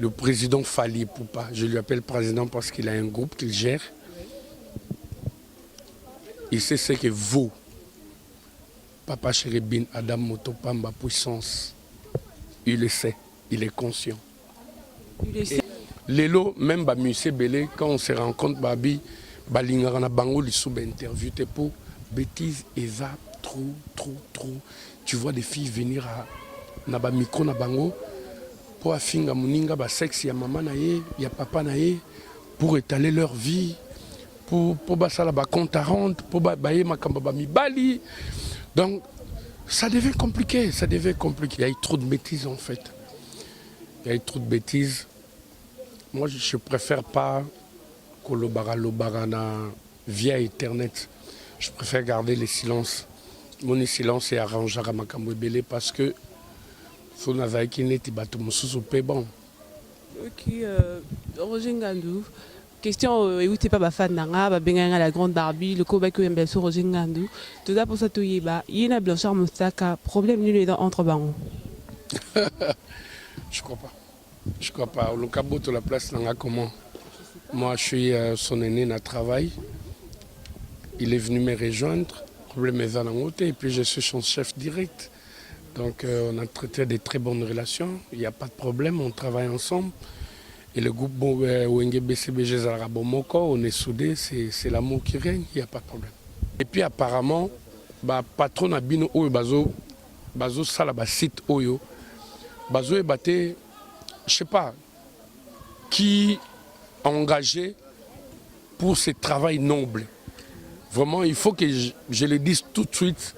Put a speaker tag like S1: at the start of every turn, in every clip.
S1: le président Fali Poupa. Je lui appelle président parce qu'il a un groupe qu'il gère. Il sait ce que vaut Papa Chéri Bin Adam Motopamba puissance. Il le sait, il est conscient. Lelo, même Bamusé Belé, quand on se rencontre, Babi, Balingara Bango, les sous-interviews, pour bêtises, et ça, trop. Tu vois des filles venir à Naba Miko Nabango pour affinga Muninga, sexe, il y a maman, il y a papa, pour étaler leur vie, pour basala ba compte à rente, pour bailler makamba mibali. Donc, ça devient compliqué. Il y a eu trop de bêtises en fait. Moi, je préfère pas Kolobara via Internet. Je préfère garder le silence. Mon silence est arrangé à Makambo Belé parce que faut n'avoir qui n'est pas tout bon.
S2: Ok, Roger Ngandou. Question, où t'es pas fan d'anga, benga la grande Barbie, le combat que bien sûr Roger Ngandou. Tout ça pour ça tout y est, il y a Blanchard Moustaka, problème nul entre bancs.
S1: Je crois pas. Le cabot de la place n'anga comment? Moi, je suis son aîné dans le travail. Il est venu me rejoindre, problème est en côté, et puis je suis son chef direct. Donc on a traité de très bonnes relations, il n'y a pas de problème, on travaille ensemble. Et le groupe Wenge BCBG Zarabomoko, on est soudés, c'est l'amour qui règne, il n'y a pas de problème. Et puis apparemment, patron Abino Oyo Bazo Salaba site Oyo, Bazo est batté, je ne sais pas, qui a engagé pour ce travail noble. Vraiment, il faut que je le dise tout de suite,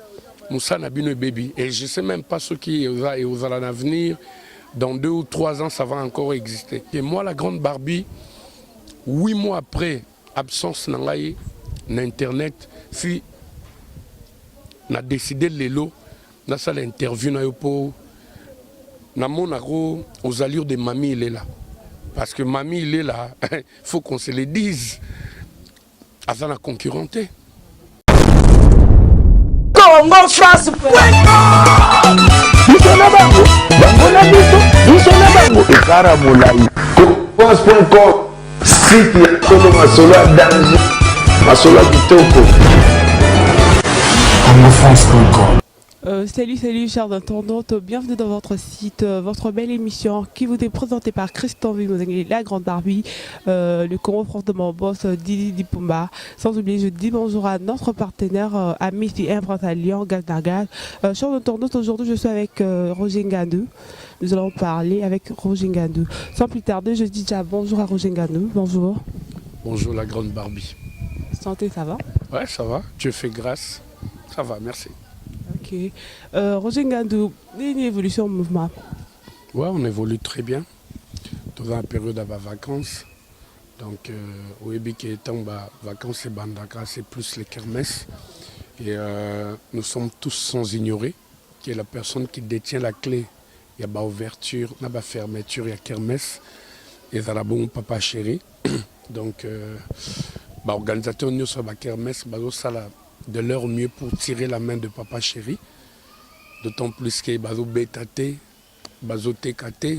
S1: Moussa Nabino Baby. Et je ne sais même pas ce qui est aux l'avenir. Dans 2 ou 3 ans, ça va encore exister. Et moi, la grande Barbie, 8 mois après absence d'Internet, si on a décidé de l'élo, on a fait l'interview aux allures de Mamie, il est là. Parce que Mamie, il est là. Il faut qu'on se le dise. Avant la concurrenter.
S3: Congo France. France.com site ya Tolo Masolo à danger Masolo Kitoko
S4: CongoFrance.com.
S2: Salut chers internautes, bienvenue dans votre site, votre belle émission qui vous est présentée par Christophe Vimozangé, la grande Barbie, le Congo France de mon boss Didi Dipumba. Sans oublier, je dis bonjour à notre partenaire Amici Prince à Lyon, Gagnagal. Chers internautes, aujourd'hui je suis avec Roger Ngandou. Nous allons parler avec Roger Ngandou. Sans plus tarder, je dis déjà bonjour à Roger Ngandou. Bonjour.
S1: Bonjour la grande Barbie.
S2: Santé, ça va?
S1: Ouais, ça va. Dieu fait grâce. Ça va, merci.
S2: Ok. Roger Ngandou, il y a une évolution au mouvement.
S1: Ouais, on évolue très bien. Dans la période de vacances. Donc, au Ebiki étant vacances et Bandaka, c'est plus les kermesses. Et nous sommes tous sans ignorer que la personne qui détient la clé, il y a ouverture, il y a fermeture, il y a kermesse. Et ça a bon Papa Chéri. Donc, organisateur nous sur la kermesse, de leur mieux pour tirer la main de Papa Chéri. D'autant plus que Bazo Bétate, Bazo Tekate,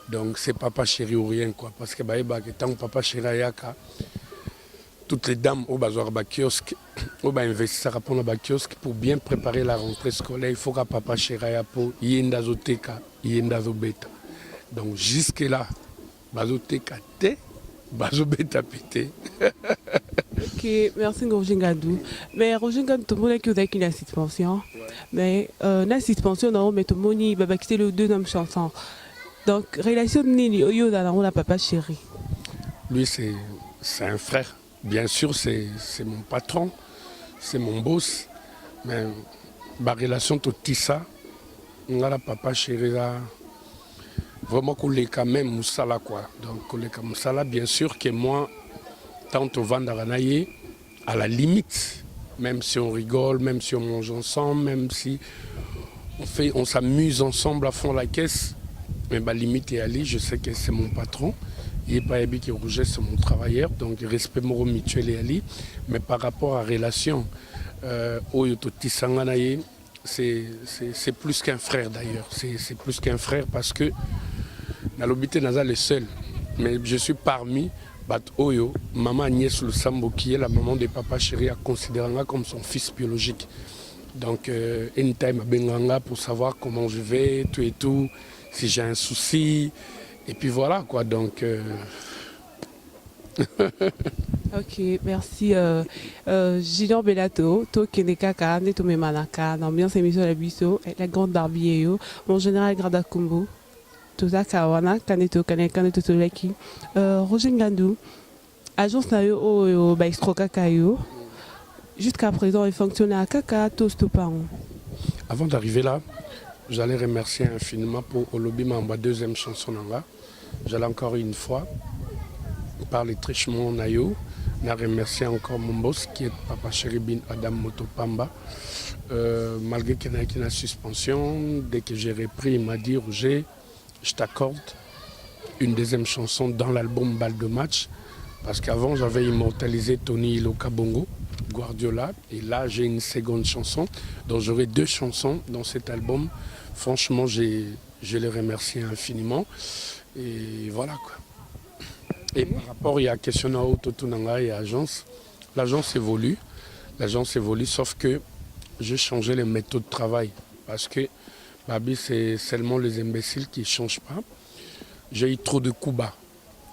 S1: donc c'est Papa Chéri ou rien quoi. Parce que tant Papa Chéri Ayaka, toutes les dames au Bazo Arba kiosque, au investir à kiosque pour bien préparer la rentrée scolaire, il faut que Papa Chéri Ayapo, Yendazo Teka, Yendazo Beta. Donc jusque là, Bazo Tekate, Bazo Beta pété.
S2: Ok, merci Roger Ngandou. Mais Roger Ngandou, tout le monde a qu'il y a une suspension. Mais la suspension, non, mais tout le monde a quitté le 2 hommes chansons. Donc, relation de Nini, Oyo, dans la Papa Chéri.
S1: Lui, c'est un frère. Bien sûr, c'est mon patron, c'est mon boss. Mais ma relation tout ça, on a la Papa Chéri là. Vraiment qu'on l'est quand même Moussala quoi. Donc, on l'est comme Moussala, bien sûr que moi, tant au Vandaranaye, à la limite, même si on rigole, même si on mange ensemble, même si on s'amuse ensemble à fond la caisse, mais la limite est allée, je sais que c'est mon patron, il n'est pas Ebi qui rougeait, c'est mon travailleur, donc respect moro mutuel et Ali, mais par rapport à relation, c'est plus qu'un frère d'ailleurs, c'est plus qu'un frère parce que Nalobité Naza le seul, mais je suis parmi Bat Oyo, maman Agnès Lusambo, qui est la maman de Papa Chéri, a considéré comme son fils biologique. Donc, anytime à Benganga pour savoir comment je vais, tout et tout, si j'ai un souci. Et puis voilà quoi, donc.
S2: Ok, merci. Gilon Bellato, to Kenekaka, Netome Manaka, l'ambiance émission la Bisso, la grande Barbie, mon général Gradakumbo, tout ça, Kawana, Kaneto, Kaneto Toleki, Roger Ngandou, agence Nayo, au Baistroka Kayo. Jusqu'à présent, il fonctionne à Kaka, Toast Parent.
S1: Avant d'arriver là, j'allais remercier infiniment pour Olobi ma deuxième chanson. J'allais encore une fois parler trichement Nayo. Je remercie encore mon boss qui est Papa Cheribin Adam Motopamba. Malgré qu'il y ait une suspension, dès que j'ai repris, il m'a dit Roger, je t'accorde une deuxième chanson dans l'album Balle de match. Parce qu'avant, j'avais immortalisé Tony Iloka Bongo, Guardiola. Et là, j'ai une seconde chanson. Donc, j'aurai 2 chansons dans cet album. Franchement, je les remercie infiniment. Et voilà quoi. Et par rapport, il y a question à Autotunanga et agence. L'agence évolue. L'agence évolue, sauf que j'ai changé les méthodes de travail. Parce que, Babi, c'est seulement les imbéciles qui ne changent pas. J'ai eu trop de coups bas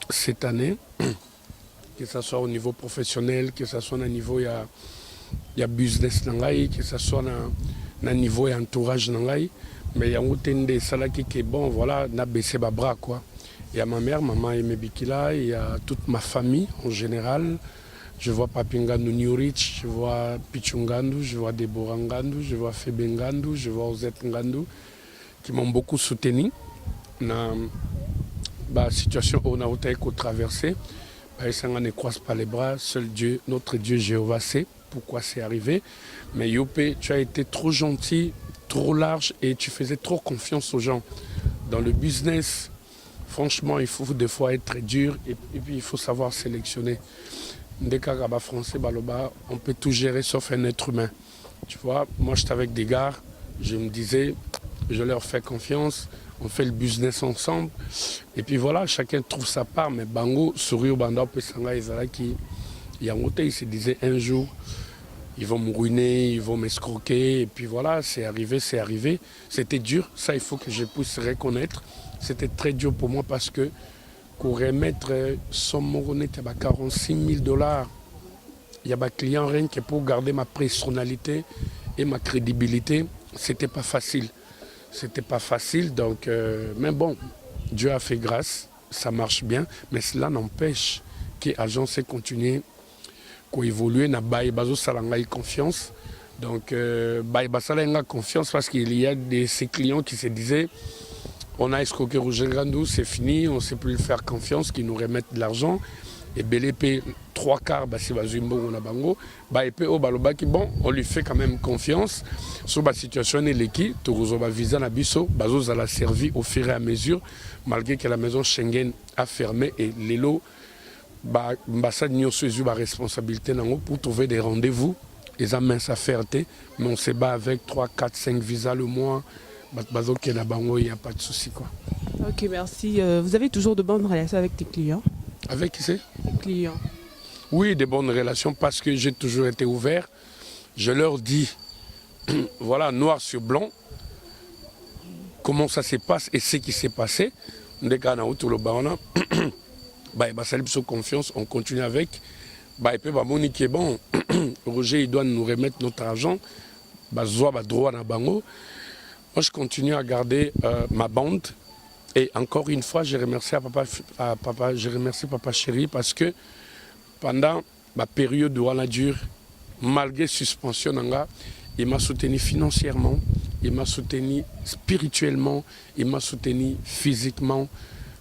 S1: cette année. Que ce soit au niveau professionnel, que ce soit au niveau il y a business, que ce soit au niveau et entourage. Mais il y a un salaki qui est bon, voilà, n'a baissé ma bras quoi. Il y a ma mère, maman Aimé Bikila, il y a toute ma famille en général. Je vois Papingandu Newrich, je vois Pichungandu, je vois Deborah Ngandu, je vois Febengandu, je vois Ozette Ngandu, qui m'ont beaucoup soutenu dans la situation où on a traversé. Ça ne croise pas les bras, seul Dieu, notre Dieu Jéhovah sait pourquoi c'est arrivé. Mais Yopé, tu as été trop gentil, trop large et tu faisais trop confiance aux gens. Dans le business, franchement, il faut des fois être très dur et puis il faut savoir sélectionner. Dès qu'à français, on peut tout gérer sauf un être humain. Tu vois, moi j'étais avec des gars, je me disais, je leur fais confiance. On fait le business ensemble. Et puis voilà, chacun trouve sa part. Mais Bango, Sourire, Banda, Pesanga, Ezalaki, Yangote, il se disait un jour, ils vont me ruiner, ils vont m'escroquer. Et puis voilà, c'est arrivé, c'est arrivé. C'était dur, ça il faut que je puisse reconnaître. C'était très dur pour moi parce que pour remettre son moronnet à 46 000 $, il y a des clients rien que pour garder ma personnalité et ma crédibilité, c'était pas facile. C'était pas facile, donc, mais bon, Dieu a fait grâce, ça marche bien, mais cela n'empêche que l'agence ait continué, qu'on évolue, n'a pas confiance. Donc, a confiance parce qu'il y a ces clients qui se disaient, on a escroqué Roger Grandou, c'est fini, on ne sait plus faire confiance, qu'ils nous remettent de l'argent. Et Belépé, 3/4, c'est Bazumbo ou Nabango. Bon, on lui fait quand même confiance. Sur la situation, l'équipe, Tourouzoba Visa Nabiso, Bazos a servi au fur et à mesure, malgré que la maison Schengen a fermé et les lots, l'ambassade n'y a pas responsabilité pour trouver des rendez-vous. Les amens à faire, mais on se bat avec 3, 4, 5 visas le mois. Il n'y a pas de souci.
S2: Ok, merci. Vous avez toujours de bonnes relations avec tes clients?
S1: Avec qui c'est?
S2: Les clients.
S1: Oui, des bonnes relations parce que j'ai toujours été ouvert. Je leur dis, voilà, noir sur blanc, comment ça se passe et ce qui s'est passé. Dès qu'on a autour le baron, ça lui fait confiance, on continue avec. Et puis, Monique est bon. Roger, il doit nous remettre notre argent. Droit dans Bango. Moi, je continue à garder ma bande. Et encore une fois, je remercie Papa Chéri parce que pendant ma période où on a duré, malgré suspension, il m'a soutenu financièrement, il m'a soutenu spirituellement, il m'a soutenu physiquement.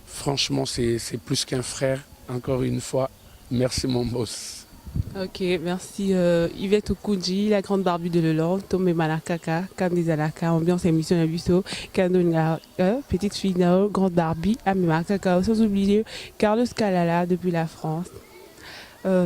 S1: Franchement, c'est plus qu'un frère. Encore une fois, merci mon boss.
S2: Ok, merci Yvette Okunji, la grande Barbie de Lelande, Tomé Malakaka, Kandizalaka, ambiance émission Nabusso, Kandonga, petite fille Nao, grande Barbie, Amimakaka, sans oublier Carlos Kalala depuis la France.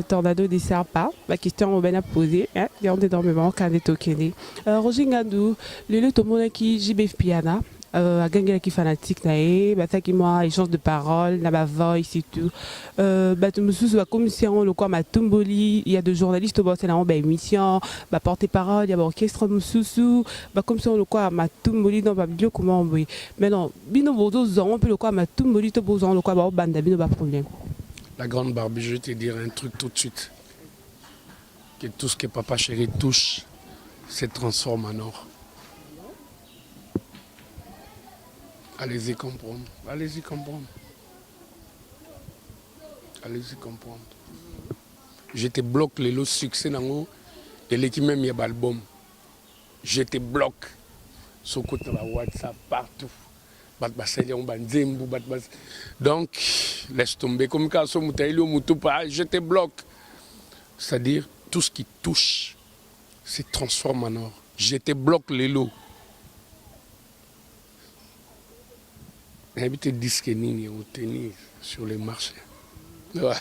S2: Tornado des Serpas, la question bien à poser, il y a énormément Kandeto Kene. Roger Ngandou, Lelo Tomonaki, JBF Piana, agangela ki fanatique na ye bataki mwa échange de parole na bavoice et tout bato mosusu bakomisi yango lokwa matomboli ya de journaliste bosala yango baémission baporte parole ya baorchestre mosusu bakomisi yango lokwa matomboli dans babiloko moko boye maintenant bino bozozwa yango mpe lokwa matomboli to bozwa yango lokwa baobanda bino baproblème.
S1: La grande Barbie, je vais te dire un truc tout de suite. Que tout ce que Papa Chéri touche se transforme en or. Allez-y comprendre. Allez-y comprendre. Allez-y comprendre. Je te bloque les lots succès nango et l'équipe même y a l'album. Je te bloque. Sur côté WhatsApp partout. Donc, laisse tomber. Comme quand je te bloque. C'est-à-dire, tout ce qui touche se transforme en or. Je te bloque les lots. J'habite disque nini au tennis sur les marchés. Ouais.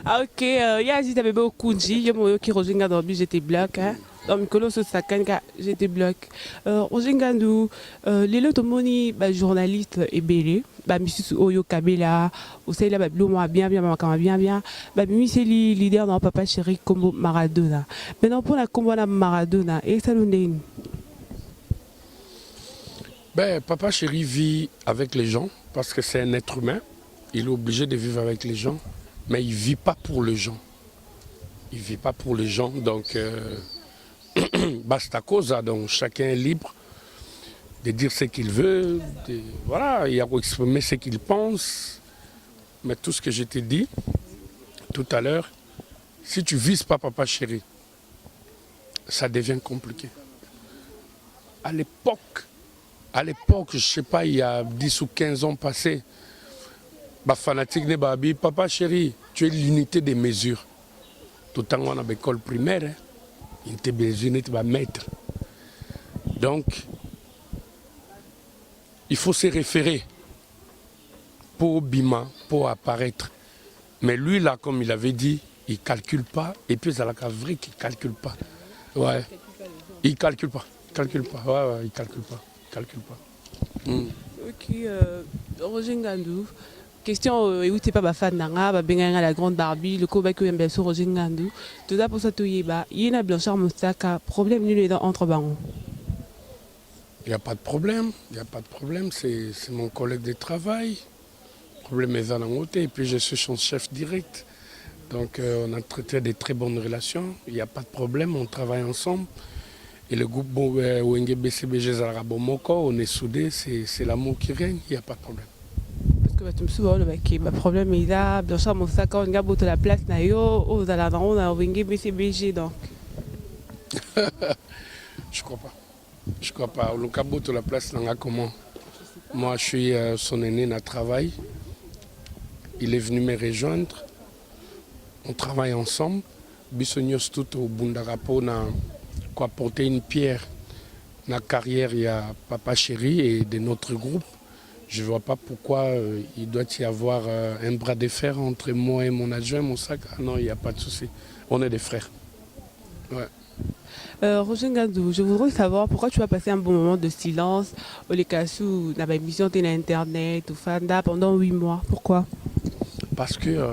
S2: Ah ok, yazi t'avais beaucoup de gens, yo qui rejoignent dans le j'étais bloc hein. Donc Mikolo so sakanga j'étais bloc. Rejoignant nous les lots moni ba journaliste et belé, ba Mrs Oyo Kabela, au là ba blou moi bien ba Mimi c'est leader dans Papa Chéri comme Maradona. Maintenant pour la combo na Maradona et ça l'ondine.
S1: Ben Papa Chéri vit avec les gens parce que c'est un être humain. Il est obligé de vivre avec les gens, mais il ne vit pas pour les gens. Il ne vit pas pour les gens, donc basta cosa, donc chacun est libre de dire ce qu'il veut, voilà, il a exprimer ce qu'il pense. Mais tout ce que je t'ai dit tout à l'heure, si tu ne vises pas Papa Chéri, ça devient compliqué. À l'époque, je ne sais pas, il y a 10 ou 15 ans passés, fanatique de Babi, Papa Chéri, tu es l'unité des mesures. Tout le temps, on a l'école primaire, hein. Unité des mesures, tu vas mettre. Donc, il faut se référer pour Bima, pour apparaître. Mais lui, là, comme il avait dit, il ne calcule pas. Et puis, c'est la vrai qu'il ne calcule pas. Ouais. Il ne calcule pas. Ouais, il ne calcule pas.
S2: Ok, Roger Ngandou. Question et où t'es pas fan nanga ba benga la grande Barbie le combat que bien sûr Roger Ngandou tout ça pour ça tout yeba yena Blanchard Mostaka problème nul entre baron.
S1: Il n'y a pas de problème, c'est mon collègue de travail. Le problème est dans et puis je suis son chef direct. Donc on a traité de très bonnes relations, il n'y a pas de problème, on travaille ensemble. Et le groupe Wenge BCBG Zarabomoko, on est soudés, c'est l'amour qui règne, il n'y a pas de problème.
S2: Tu me souviens le problème est là, Blanchard Mostaka on a la place na yo, aux aladrons on a Wenge BCBG donc.
S1: Je crois pas. Le cabot la place n'a comment. Moi je suis son aîné dans le travail. Il est venu me rejoindre. On travaille ensemble. Bissonios tout au Bundarapo na quoi porter une pierre dans la carrière il y a Papa Chéri et de notre groupe. Je ne vois pas pourquoi il doit y avoir un bras de fer entre moi et mon adjoint, mon sac. Ah non, il n'y a pas de souci. On est des frères. Ouais.
S2: Roger Ngandou, je voudrais savoir pourquoi tu as passé un bon moment de silence au Lekassou, dans l'émission sur Internet, au Fanda pendant 8 mois. Pourquoi?
S1: Parce que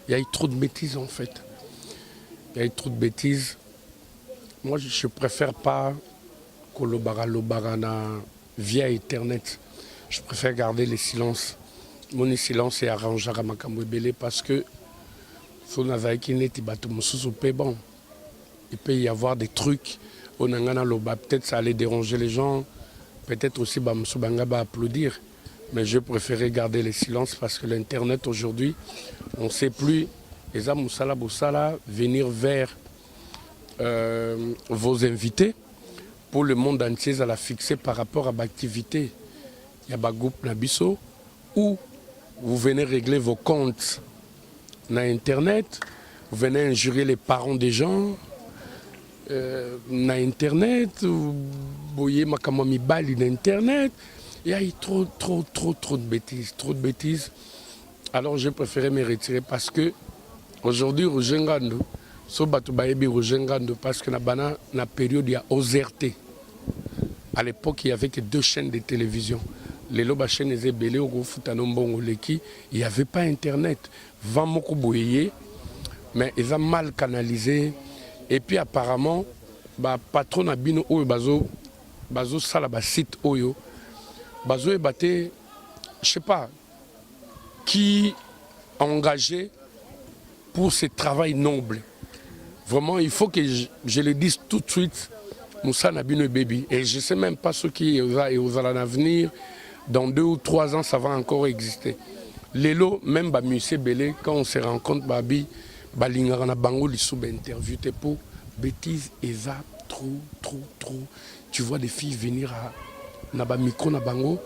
S1: il y a eu trop de bêtises en fait. Il y a eu trop de bêtises. Moi, je préfère pas que le barana via Internet. Je préfère garder les silences. Mon silence est arrangé à Makamwebele parce que bon. Il peut y avoir des trucs, peut-être ça allait déranger les gens, peut-être aussi Bamsoubanga va applaudir, mais je préférais garder les silences parce que l'Internet aujourd'hui, on ne sait plus, les Amoussala Boussala, venir vers vos invités pour le monde entier à la fixer par rapport à l'activité. Il y a Bagoup Nabiso, où vous venez régler vos comptes dans Internet, vous venez injurer les parents des gens, na Internet, vous voyez ma camami bali d'Internet, il y a eu trop de bêtises, Alors j'ai préféré me retirer parce que aujourd'hui Roger Ngandou, so batu bayebi Roger Ngandou parce que na bana na période il y a OZRT. À l'époque, il n'y avait que 2 chaînes de télévision. Les loba chaînes étaient belé au Futanombongo Leki. Il n'y avait pas Internet. Vamoko boyé, mais ils ont mal canalisé. Et puis apparemment, bah patron abino oyo bazo sala ba site oyo. Bazo ebate, je sais pas qui a engagé pour ce travail noble. Vraiment, il faut que je le dise tout de suite. Moussa Nabino Baby. Et je ne sais même pas ce qui est aux avenir. Dans 2 ou 3 ans, ça va encore exister. Lélo, même Musée Belé, quand on se rencontre, Babi, Balingara Bango, les sous-interviews, pour bêtises, et ça, trop. Tu vois des filles venir à Naba Miko Nabango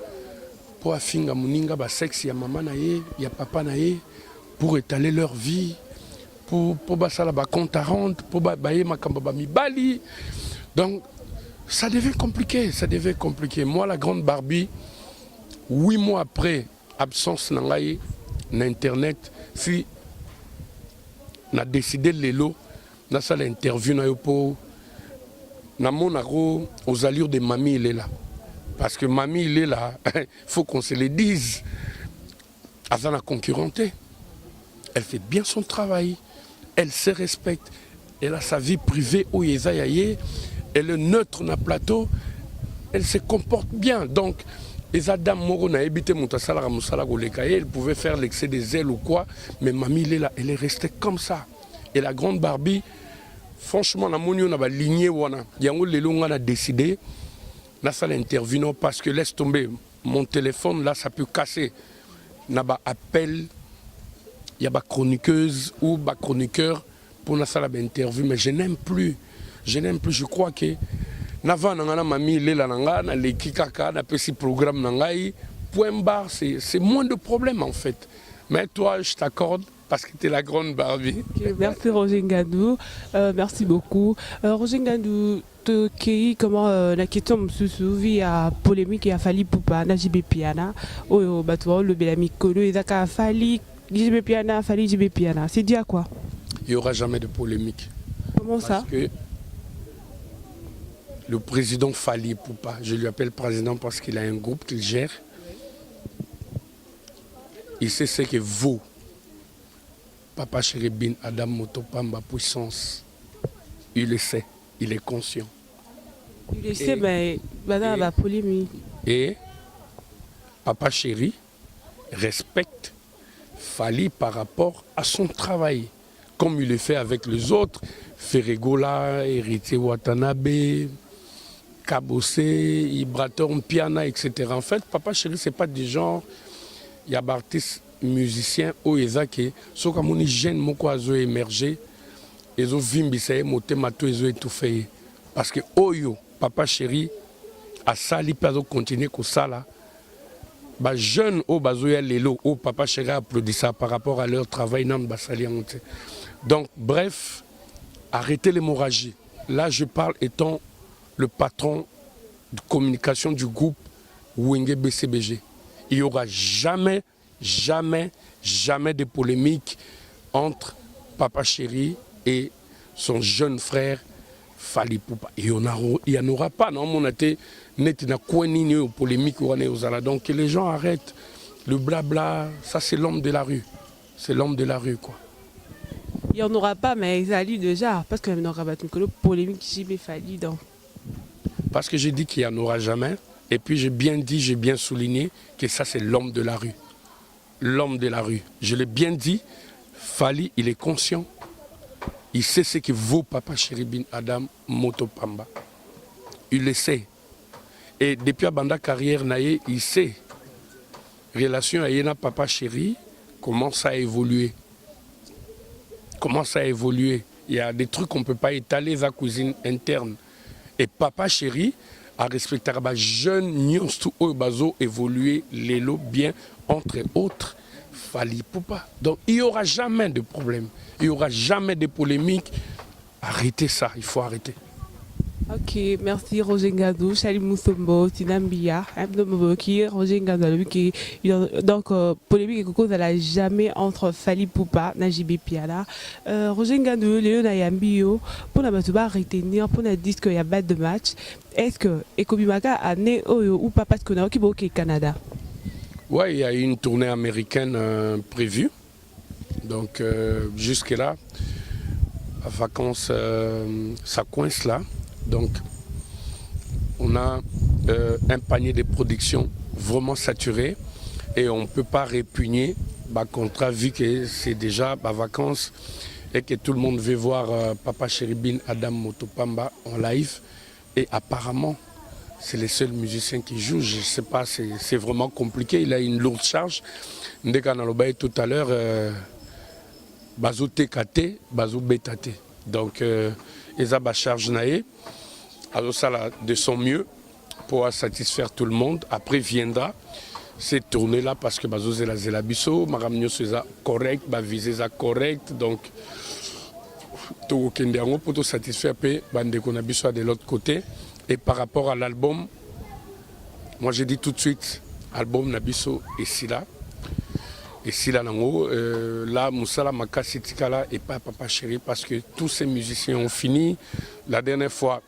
S1: pour affinga Muninga, sexe, il y a maman, il y a papa, pour étaler leur vie, pour basala ba compte à rente, pour bailler ma kambaba mi bali. Donc, ça devait compliqué. Moi, la grande Barbie, 8 mois après absence d'Internet, si on a décidé de l'élo, on a fait l'interview pour aux allures de mamie, il est là. Parce que mamie, il est là, il faut qu'on se le dise. Elle a concurrenté. Elle fait bien son travail. Elle se respecte. Elle a sa vie privée où il est. Elle est neutre dans le plateau. Elle se comporte bien. Donc, les Adam Moro n'a habité Moutassala Moussala Golekaye. Elle pouvait faire l'excès des ailes ou quoi. Mais mamie, il est là. Elle est restée comme ça. Et la grande Barbie, franchement, la mounion n'a pas ligné. Yango Lelo, on a décidé. Là, ça l'interview, parce que laisse tomber mon téléphone, là, ça peut casser. Il y a un appel, il y a une chroniqueuse ou un chroniqueur pour la salle d'interview, mais je n'aime plus. Je crois que Nava Nangana Mami, Lela Nangana, les Kikaka, n'a pas si programme Nangaï, point barre, c'est moins de problèmes en fait. Mais toi, je t'accorde. Parce que tu es la grande Barbie.
S2: Okay, merci Roger Ngandou, merci beaucoup. Roger Ngandou, comment la question me souvient à polémique et à Fali Poupa, na JB Piana, au bateau, le Belami Kolo, et à Fali, JB Piana, Fali JB Piana. C'est dit à quoi?
S1: Il n'y aura jamais de polémique.
S2: Comment ça?
S1: Parce que le président Fali Poupa, je lui appelle président parce qu'il a un groupe qu'il gère, il sait ce que vaut Papa Chéri Bin Adam Motopamba puissance. Il le sait, il est conscient.
S2: Il le sait, mais madame la polémique.
S1: Et Papa Chéri respecte Fali par rapport à son travail, comme il le fait avec les autres, Ferregola, Héritier Watanabe, Kabosé, Ibraton, Piana, etc. En fait, Papa Chéri, ce n'est pas du genre, il y a des artistes musiciens au Ezake, sauf que les jeunes moko azo émergé, ils ont vimbissé, motemato, ils ont étouffé. Parce que Oyo, Papa Chéri, a sali pas de continuer comme ça là. Bah jeunes au bazoya lelo, au Papa Chéri applaudit ça par rapport à leur travail nan basali monté. Donc bref, arrêtez l'hémorragie. Là je parle étant le patron de communication du groupe Wenge BCBG. Il n'y aura jamais de polémique entre Papa Chéri et son jeune frère Fali Poupa. Il n'y en aura pas. Non, on a été net na polémique. Donc que les gens arrêtent le blabla. Ça, c'est l'homme de la rue. C'est l'homme de la rue, quoi.
S2: Il n'y en aura pas, mais ça a lu déjà. Parce qu'il y aura pas de polémique qui j'ai Fali dans.
S1: Parce que j'ai dit qu'il n'y en aura jamais. Et puis j'ai bien dit, j'ai bien souligné que ça, c'est l'homme de la rue. L'homme de la rue. Je l'ai bien dit, Fali, il est conscient. Il sait ce que vaut Papa Chéri Bin Adam Motopamba. Il le sait. Et depuis la bande carrière, il sait. Relation avec Papa Chéri commence à évoluer. Il y a des trucs qu'on ne peut pas étaler dans la cuisine interne. Et Papa Chéri a respecté les jeunes nions tout bazo évoluer l'élo bien entre autres Fali Poupa. Donc il n'y aura jamais de problème, il n'y aura jamais de polémique. Arrêtez ça, il faut arrêter.
S2: Ok, merci Roger Ngandou, Chalim Moussombo, Tinambia, Abdomoboki, Roger Ngandou, qui donc polémique et cause elle a jamais entre Fali Poupa, Najibé Piala, Roger Ngandou, Léon Ayambio, pour la batuba retenir, pour la dire qu'il y a pas de match. Est-ce que Ekobimaka a né ou pas parce qu'on a au Canada?
S1: Ouais, il y a une tournée américaine prévue. Donc jusque-là, à vacances, ça coince là. Donc on a un panier de production vraiment saturé et on ne peut pas répugner le contrat vu que c'est déjà vacances et que tout le monde veut voir Papa Chéribin Adam Motopamba en live. Et apparemment, c'est les seuls musiciens qui jouent. Je ne sais pas, c'est vraiment compliqué. Il a une lourde charge. Ndekanalobaye tout à l'heure, Bazou TKT, Bazou BTT. Donc, ils ont la charge naïe. Alors, ça de son mieux pour satisfaire tout le monde. Après viendra cette tournée-là parce que Bazou Zelabiso, Maramnio c'est correct, Bavizé c'est correct. Donc, tout le monde pour satisfaire Bandeko de l'autre côté. Et par rapport à l'album, moi j'ai dit tout de suite, album Nabiso et Sila. Et Sila Nango, là, Moussala Makasi Tikala et pas Papa Chéri parce que tous ces musiciens ont fini. La dernière fois,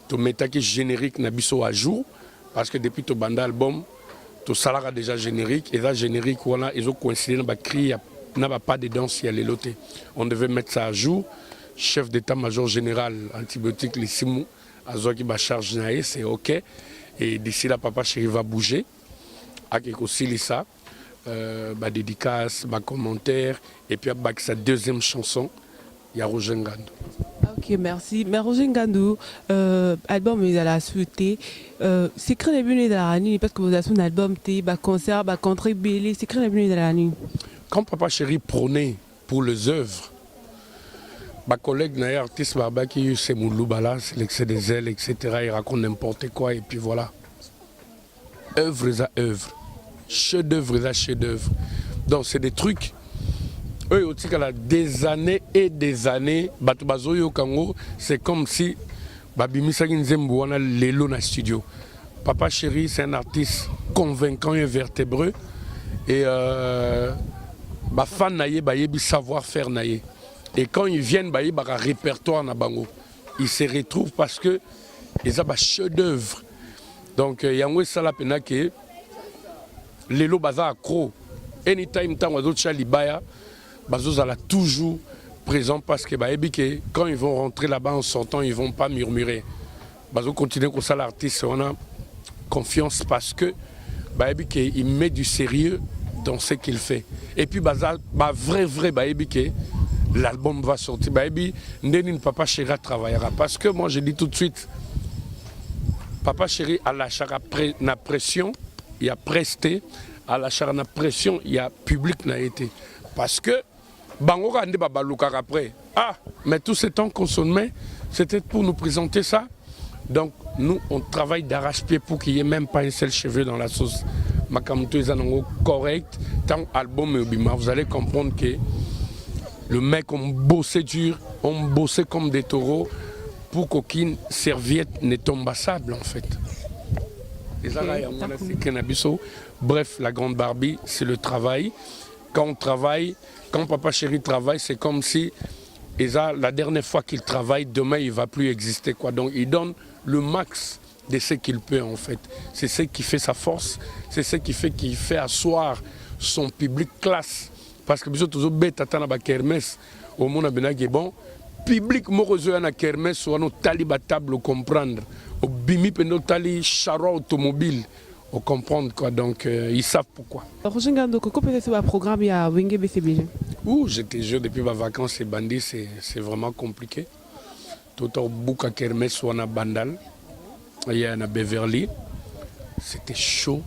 S1: tu mettais que générique Nabiso à jour parce que depuis ton banda album, tout ça a déjà générique. Et là, générique, voilà, ils ont coïncidé dans le cri, il n'y a pas de danse, il y a les lotés. On devait mettre ça à jour. Chef d'état-major général antibiotique, les Simou, à Zoki Bacharge Naé, c'est OK. Et d'ici là, Papa Chéri va bouger. Avec aussi ça, dédicace, commentaire. Et puis avec sa deuxième chanson, il y a Roger Ngandou.
S2: Ok, merci. Mais Roger Ngandou, album il a la souhaité. C'est créé les bunés de la nuit parce que vous avez un album, concert, contre Bélé, c'est créé les bunés de la nuit.
S1: Quand Papa Chéri prônait pour les œuvres, ma collègue Naïa, artiste Barba qui c'est Mouloubala, c'est l'excès des ailes, etc. Il raconte n'importe quoi et puis voilà. Œuvre à œuvre. Chef-d'œuvre à chef-d'œuvre. Donc c'est des trucs. Eux aussi qu'à des années et des années, Batubazoyo Kango, c'est comme si Babimisa Nzembo on a l'élo dans le studio. Papa Chéri, c'est un artiste convaincant et vertébreux. Et fan naïe, bayebi savoir-faire naïe. Et quand ils viennent, ils ont un répertoire na bango. Ils se retrouvent parce que ils ont un chef-d'œuvre. Donc il y a un salapena que les lots baza accro. Anytime tant d'autres chalibaya, bazos ala toujours présent parce que quand ils vont rentrer là-bas en sortant, ils vont pas murmurer. Bazo continue comme ça l'artiste, on a confiance parce que il met du sérieux dans ce qu'il fait. Et puis baza vrai l'album va sortir. Papa Chéri travaillera. Parce que moi, je dis tout de suite, Papa Chéri a la pression, il y a presté, à la pression, il y a public n'a été. Parce que, Bango Ande Babalouka après. Ah, mais tout ce temps consommé, c'était pour nous présenter ça. Donc, nous, on travaille d'arrache-pied pour qu'il n'y ait même pas un seul cheveu dans la sauce. Makamto est correct, tant album et vous allez comprendre que le mec, on bossait dur, on bossait comme des taureaux pour qu'aucune serviette ne tombe à sable en fait. Bref, la grande Barbie, c'est le travail. Quand on travaille, quand Papa Chéri travaille, c'est comme si la dernière fois qu'il travaille, demain il ne va plus exister. Quoi. Donc il donne le max de ce qu'il peut en fait. C'est ce qui fait sa force, c'est ce qui fait qu'il fait asseoir son public classe. Parce que biso toujours bête à ba kermesse au monde benaki bon public morozo na kermesse ou no tali ba table comprendre au bimi peno tali charo automobile au comprendre quoi donc ils savent pourquoi.
S2: Roger Ngandou comment peut-être ce programme il y a Wenge BCBG.
S1: Ouh, j'étais jeune depuis ma vacances et bandit c'est vraiment compliqué. Tout au bouka kermesse ou na Bandal, il y a na Beverly. C'était chaud.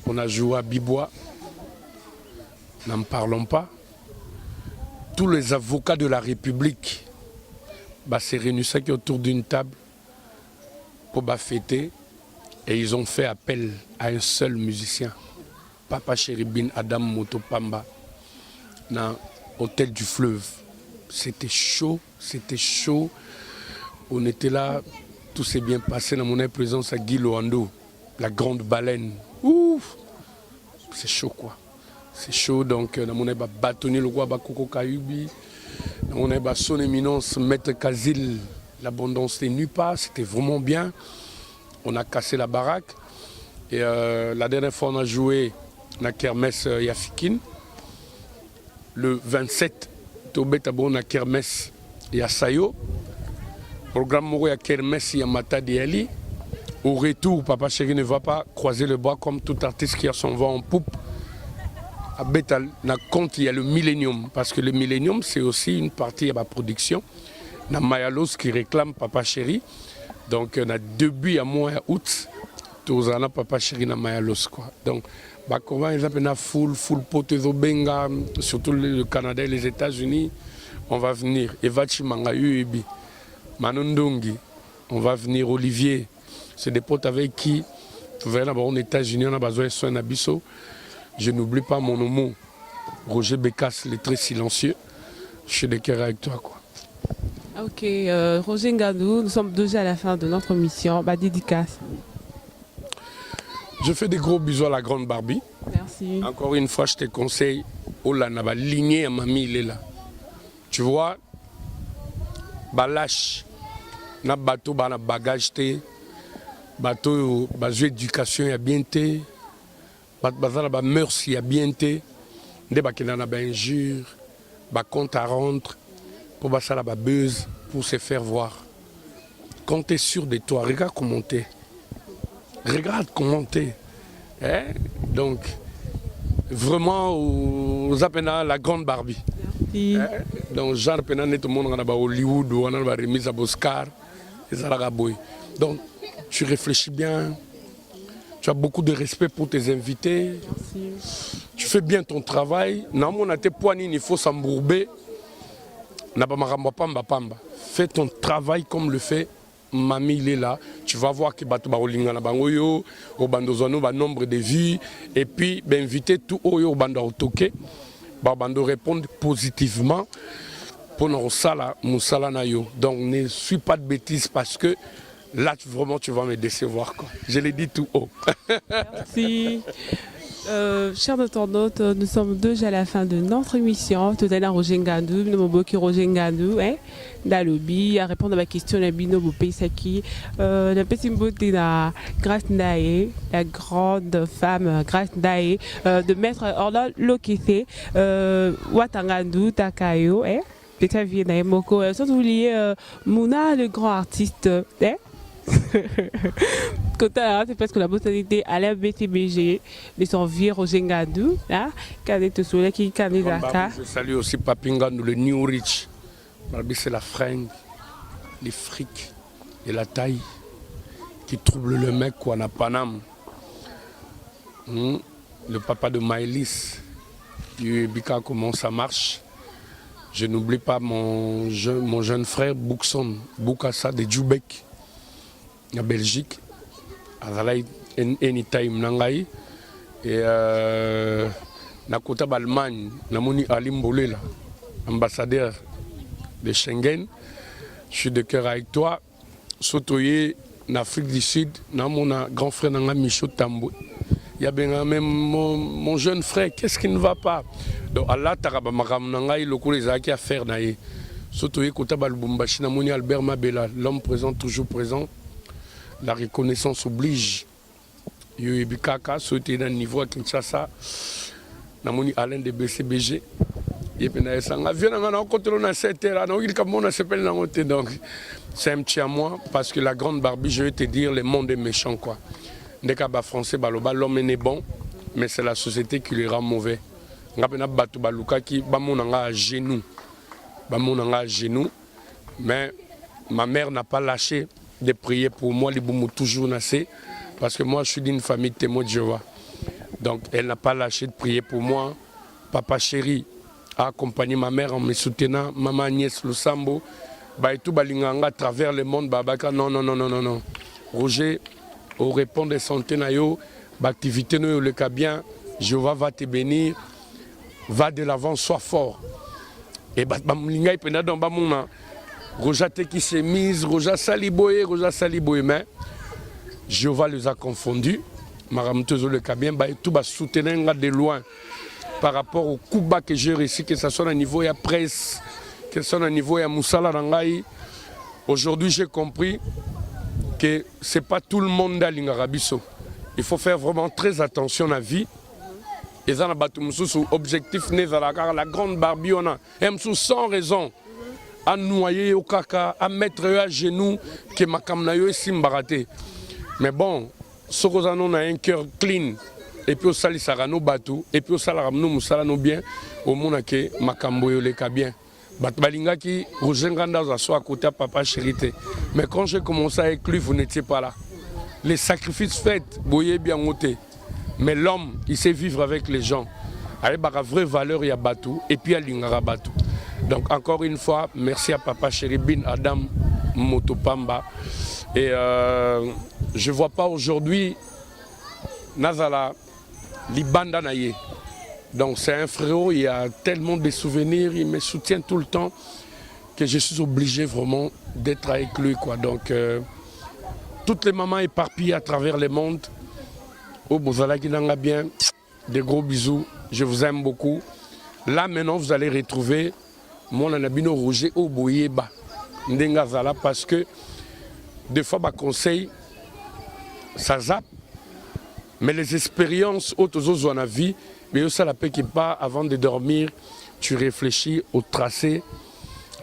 S1: On a joué à Bibois. N'en parlons pas. Tous les avocats de la République se réunissaient autour d'une table pour fêter et ils ont fait appel à un seul musicien, Papa Chéribin Adam Motopamba, dans l'hôtel du Fleuve. C'était chaud. On était là, tout s'est bien passé. Dans mon présence à Guy Loando, la grande baleine. Ouf, c'est chaud quoi. C'est chaud, donc dans mon bâtonnier le roi Bakoko Kayubi, dans mon son éminence Maître Kazil, l'abondance n'est nulle part, c'était vraiment bien. On a cassé la baraque. Et la dernière fois on a joué na Kermesse Yafikine. Le 27, Tobetabo na Kermesse Yasayo. Programme Moro ya Kermesse Yamata Diali. Au retour, Papa Chéri ne va pas croiser le bras comme tout artiste qui a son vent en poupe. À Bétal, na compte, il y a le Millennium. Parce que le Millennium, c'est aussi une partie de ma production. Na Mayalos qui réclame Papa Chéri. Donc, on a 2 buts à mois à août. Tous en a Papa Chéri na Mayalos, quoi. Donc, comment ils appellent la full pote benga, surtout le Canada et les États-Unis, on va venir. Evachi Mangayu Ebi, Manondongi, on va venir. Olivier, c'est des potes avec qui, tu verras là-bas aux États-Unis, on a besoin de soins à Bisso. Je n'oublie pas mon nom, Roger Bécasse, le très silencieux. Je suis de cœur avec toi, quoi.
S2: Ok, Roger Ngandou, nous sommes déjà à la fin de notre mission. Dédicace.
S1: Je fais des gros bisous à la grande Barbie.
S2: Merci.
S1: Encore une fois, je te conseille, oh là, la lignée à mamie, il est là. Tu vois, lâche, na bateau, na bagage, bateau, bateau éducation, il y a bien té, bateau, mœurs, il y a bien té, des bakina na injure, compte à rendre, pour ça la buzz, pour se faire voir. Quand tu es sûr de toi, regarde comment t'es. Regarde comment t'es. Hein? Donc, vraiment, aux appena la grande Barbie.
S2: Merci.
S1: Hein? Donc, genre, tout le monde a Hollywood, on a remise à Oscar, et ça la boy. Donc, tu réfléchis bien. Tu as beaucoup de respect pour tes invités.
S2: Merci.
S1: Tu fais bien ton travail. Non, tes poignets, il faut s'embourber. Fais ton travail comme le fait Mamie, il est là. Tu vas voir que Bato Barolinga na bangoyo, au bandozano, nombre de vues. Et puis, inviter tout au bando autoké. Bando répondre positivement pour nos sala, moussala na yo. Donc, ne suis pas de bêtises parce que là, vraiment, tu vas me décevoir, quoi. Je l'ai dit tout haut.
S2: Merci. Chers internautes, nous sommes déjà à la fin de notre émission. Tout à l'heure, Roger Ngandou, nous avons Roger Ngandou, dans le lobby, à répondre à ma question, la bino Boupesaki, la petite beauté de Grace Ndaye, la grande femme Grace Ndaye, de maître Orla Lokete, Watangandou, Takayo, peut-être vient Naemoko, sans oublier Mouna, le grand artiste, c'est parce que la botanité à la BTBG de son vieux Roger Ngandou,
S1: je salue aussi Papingandou, le New Rich. C'est la fringue, les frics et la taille qui trouble le mec quoi, à Paname. Le papa de Maëlys, du Bika, comment ça marche. Je n'oublie pas mon jeune frère Boukson, Boukassa de Djoubek. En Belgique, à anytime nangai et na kota d'Allemagne, namoni Ali Mbolela, ambassadeur de Schengen. Je suis de cœur avec toi. Sotoyer en Afrique du Sud, na mon grand frère nanga Michaud Tambou. Il y a bien même mon jeune frère, qu'est-ce qui ne va pas? Donc Allah taraba makam nangai le coup les aki à faire naïe. Sotoyer kota Lubumbashi, namoni Albert Mabela, l'homme présent toujours présent. La reconnaissance oblige. Yo Bikaka, sauté dans le niveau à Kinshasa. Namoni Alain de BCBG. Et puis, donc, c'est un petit à moi parce que la grande Barbie, je vais te dire, le monde est méchant, quoi. Dès qu'à français, l'homme est bon, mais c'est la société qui lui rend mauvais. À genoux. Mais ma mère n'a pas lâché de prier pour moi, les boumou toujours nassé, parce que moi je suis d'une famille témoin de Jéhovah. Donc elle n'a pas lâché de prier pour moi. Papa Chéri a accompagné ma mère en me soutenant, maman Agnès Lusambo, et tout balinganga à travers le monde, babaka non. Roger, au répond de santé nayo, activité no le cas bien, Jéhovah va te bénir, va de l'avant, sois fort. Et Roja Teki Chemise, Roja Saliboye, mais Jéhovah les a confondus. Maramtezo le Kabien, tout va soutenir de loin par rapport au coup bas que j'ai réussi, que ce soit au niveau de la presse, que ce soit au niveau de la Moussala Rangaï. Aujourd'hui, j'ai compris que ce n'est pas tout le monde à l'Ingarabiso. Il faut faire vraiment très attention à la vie. Et ça, c'est objectif, la grande Barbie, on a sans raison à noyer au caca, à mettre à genoux, que ma kamnayo est simbaraté. Mais bon, ce qu'on a un cœur clean, et puis au sali sarano batou, et puis au salaramno moussalano bien, au monde que ma kamboyo le bien. Batbalinga qui rougenganda za soit à côté à papa chérité. Mais quand j'ai commencé avec lui, vous n'étiez pas là. Les sacrifices faits, vous voyez bien monter. Mais l'homme, il sait vivre avec les gens. Avec la vraie valeur, il y a Batou, et puis il y a l'Ingara Batou. Donc encore une fois, merci à papa chéri Bin Adam Motopamba. Et je ne vois pas aujourd'hui Nazala Libanda Naye. Donc c'est un frérot, il y a tellement de souvenirs, il me soutient tout le temps que je suis obligé vraiment d'être avec lui, quoi. Donc toutes les mamans éparpillées à travers le monde. Oh, Bozala Kinanga bien, des gros bisous, je vous aime beaucoup. Là maintenant vous allez retrouver mon Anabino Roger au Boyeba Ndengazala parce que des fois ma conseil ça zappe, mais les expériences autres en la vie, mais ça la paix qui pas avant de dormir, tu réfléchis au tracé,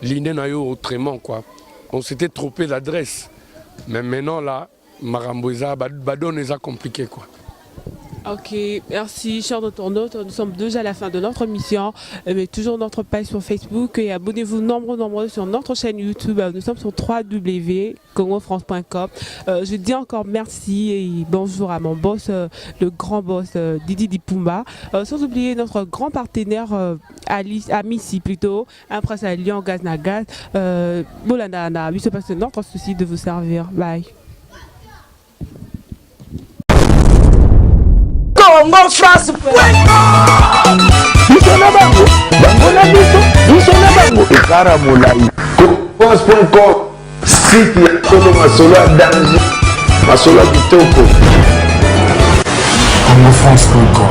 S1: l'inénayo autrement quoi. On s'était trompé d'adresse, mais maintenant là, Maramboisa Badon est compliqué quoi.
S2: Ok, merci chers internautes, nous sommes déjà à la fin de notre émission, mais toujours notre page sur Facebook et abonnez-vous nombreux sur notre chaîne YouTube, nous sommes sur www.congofrance.com. Je dis encore merci et bonjour à mon boss, le grand boss Didi Dipumba, sans oublier notre grand partenaire Amici plutôt, Impresse à Lyon Gaz Nagas, Bolanda, oui c'est parce que notre souci de vous servir, bye.
S3: Congo France France.com site ya Tolo Masolo ya danger Masolo ya kitoko Congo France.com